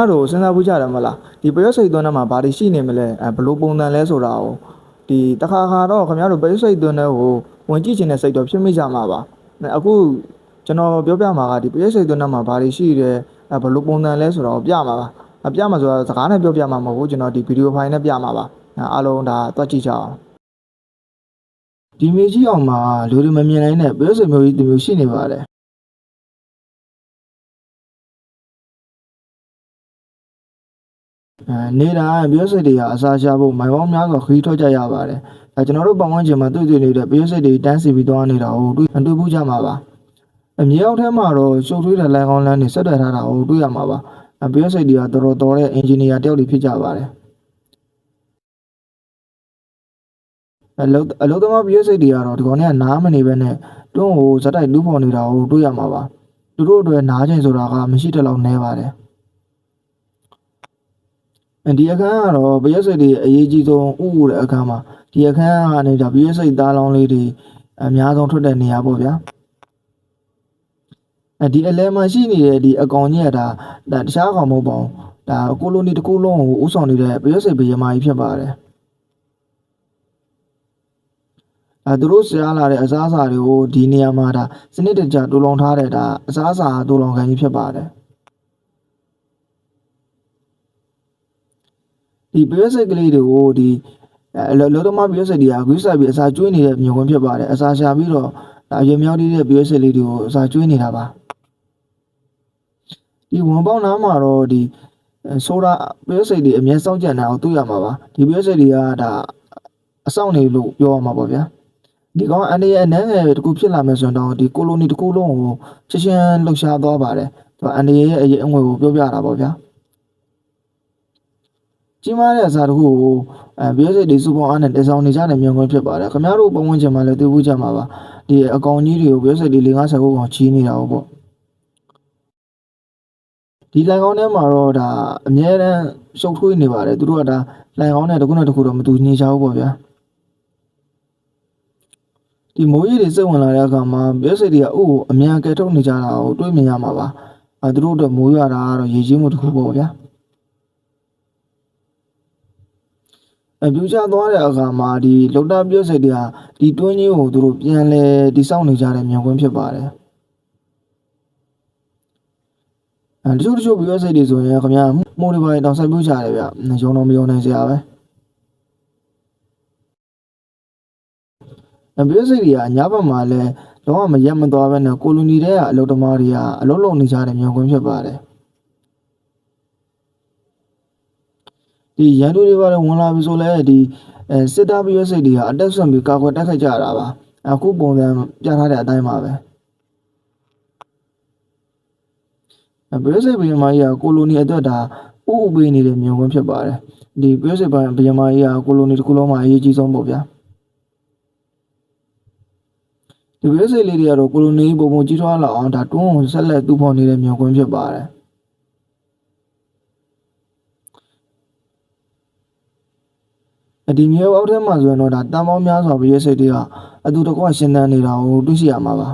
အဲ့လိုစဉ်းစားဖို့ကြတယ်မလားဒီပရွက်စိတ်သွင်းထဲမှာဘာတွေရှိနေမလဲဘလို့ပုံစံလဲဆိုတာကိုဒီတခါတော့ခင်ဗျားတို့ပရွက်စိတ်သွင်းထဲကိုဝင်ကြည့်ချင်တဲ့စိတ်တော့ဖြစ်မိကြမှာပါအခုကျွန်တော်ပြောပြမှာကဒီပရွက်စိတ်သွင်းထဲမှာဘာတွေရှိတယ်ဘလို့ပုံစံလဲဆိုတာကိုပြမှာပါပြမှာဆိုတာစကားနဲ့ပြောပြမှာမဟုတ်ဘူးကျွန်တော်ဒီဗီဒီယိုဖိုင်နဲ့ပြမှာပါအားလုံးဒါတွက်ကြည့်ကြအောင်ဒီမြေကြီးအောင်မှာလူတွေမမြင်နိုင်တဲ့ပရွက်စိတ်မျိုးကြီးတစ်မျိုးရှိနေပါတယ်နေတာပရွက်စိတ်တွေကအစာရှာဖို့မိုင်ပေါင်းများစွာခရီးထွက်ကြရပါတယ်ကျွန်တော်တို့ပတ်ဝန်းကျင်မှာတွေ့နေတဲ့ပရွက်စိတ်တွေတန်းစီပြီးသွားနေတာကိုတွေ့ဖို့ကြမှာပါမြေအောက်ထဲမှာတော့ရှုပ်ထွေးတဲ့လမ်းကောင်းလမ်းတွေဆက်သွယ်ထားတာကိုတွေ့ရမှာပါပရွက်စိတ်တွေကတော်တဲ့အင်ဂျင်နီယာတယောက်တွေဖြစ်ကြပါတယ်အလုပ်သမားပရွက်စိတ်တွေကတော့ဒီကောင်တွေကနားမနေဘဲနဲ့တွန်းကိုဇက်တိုက်တူးဖော်နေတာကိုတွေ့ရမှာပါသူတို့အတွက်နားချိန်ဆိုတာကမရှိတဲ့လောက်နည်းပါတယ်ဒီအခန်းကတော့ပရွက်စိတ်တွေအရေးကြီးဆုံးဥတဲ့အခန်းမှာဒီအခန်းကနေဒါပရွက်စိတ်သားလောင်းလေးတွေအများဆုံးထွက်တဲ့နေရာပေါ့ဗျာဒီအလဲမှာရှိနေတဲ့ဒီအကောင်ကြီးကဒါတခြားကောင်မဟုတ်ပါဘူးဒါကိုလိုနီတစ်ခုလုံးကိုဥဆောင်နေတဲ့ပရွက်စိတ်ဘယမာကြီးဖြစ်ပါတယ်သူတို့ရှားလာတဲ့အစားအစာတွေကိုဒီနေရာမှာဒါစနစ်တကျတူလောင်ထားတဲ့ဒါအစားအစာတူလောင်ခံကြီးဖြစ်ပါတယ်ဒီပရွက်စိတ်ကလေးတွေကိုဒီလောသမားပရွက်စိတ်တွေကဂရုစိုက်ပြီးအစာကျွေးနေတဲ့မြင်ကွင်းဖြစ်ပါတယ်အစာရှာပြီးတော့ဒါရေမြောက်တဲ့ပရွက်စိတ်လေးတွေကိုအစာကျွေးနေတာပါဒီဝန်ပေါင်းနားမှာတော့ဒီဆိုဒါပရွက်စိတ်တွေအမြဲစောင့်ကြံနေတာကိုတွေ့ရမှာပါဒီပရွက်စိတ်တွေကဒါအဆောင်နေလို့ပြောရမှာပေါ့ဗျာဒီကောင်အန်ဒီရဲ့အနည်းငယ်တကူဖြစ်လာမယ်ဆိုတော့ဒီကိုလိုနီတစ်ခုလုံးကိုချက်ချင်းလှုပ်ရှားသွားပါတယ်သူအန်ဒီရဲ့အရေးအငွေကိုပြောပြတာပေါ့ဗျာကြီးမားတဲ့အစာတခုကိုပရွက်စိတ်တွေစုပေါင်းအားနဲ့တည်ဆောင်နေကြတဲ့မြင်ကွင်းဖြစ်ပါတယ်ခင်ဗျားတို့ပုံဝင်ချင်မှလည်းသိဖို့ကြမှာပါဒီအကောင်ကြီးတွေကိုပရွက်စိတ်တွေ၄-၅၀ခုကောင်ချီးနေတာပေါ့ဒီလိုင်ကောင်းထဲမှာတော့ဒါအများတန်းရှုပ်ထွေးနေပါတယ်သူတို့ကဒါလိုင်ကောင်းနဲ့တစ်ခုနဲ့တစ်ခုတော့မတူညီကြဘူးပေါ့ဗျာဒီမိုးရီတွေစိတ်ဝင်လာတဲ့အခါမှာပရွက်စိတ်တွေကဥကိုအမြန်ကဲထုတ်နေကြတာကိုတွေ့မြင်ရမှာပါသူတို့အတွက်မိုးရွာတာကတော့ရေကြီးမှုတစ်ခုပေါ့ဗျာပြူချသွားတဲ့အခါမှာဒီလုံတာပရွက်စိတ်တွေကဒီတွင်းကြီးကိုသူတို့ပြန်လဲတိစောက်နေကြတဲ့မြင်ကွင်းဖြစ်ပါတယ်တချို့ပရွက်စိတ်တွေဆိုရင်ခင်ဗျာမိုးတွေပိုင်းတောင်ဆိုင်ပြူချတယ်ဗျရုံတော့မယုံနိုင်စရာပဲပရွက်စိတ်တွေကအညာဘက်မှာလဲလုံးဝမရက်မသွားပဲနဲ့ကိုလိုနီတွေကအလုပ်သမားတွေကအလုပ်လုပ်နေကြတဲ့မြင်ကွင်းဖြစ်ပါတယ်ဒီရန်သူတွေပါဝင်လာပြီဆိုလဲဒီစစ်သားပရွက်စိတ်တွေကအတက်ဆွန့်ပြီးကာကွယ်တိုက်ခိုက်ကြတာပါအခုပုံစံပြထားတဲ့အတိုင်းပါပဲပရွက်စိတ်ဘယမာကြီးကကိုလိုနီအတွက်ဒါဥပေးနေတဲ့မြင်ကွင်းဖြစ်ပါတယ်ဒီပရွက်စိတ်ဘယမာကြီးကကိုလိုနီတစ်ခုလုံးမှာအရေးကြီးဆုံးပေါ့ဗျာဒီပရွက်စိတ်လေးတွေကတော့ကိုလိုနီပုံကြီးထွားလာအောင်ဒါတွန်းကိုဆက်လက်တူးဖော်နေတဲ့မြင်ကွင်းဖြစ်ပါတယ်ဒီမြေအောက်ထဲမှာဆိုရင်တော့ဒါတန်ပေါင်းများစွာပရွက်စိတ်တွေကအတူတကွရှင်သန်နေတာကိုတွေ့ရှိရမှာပါ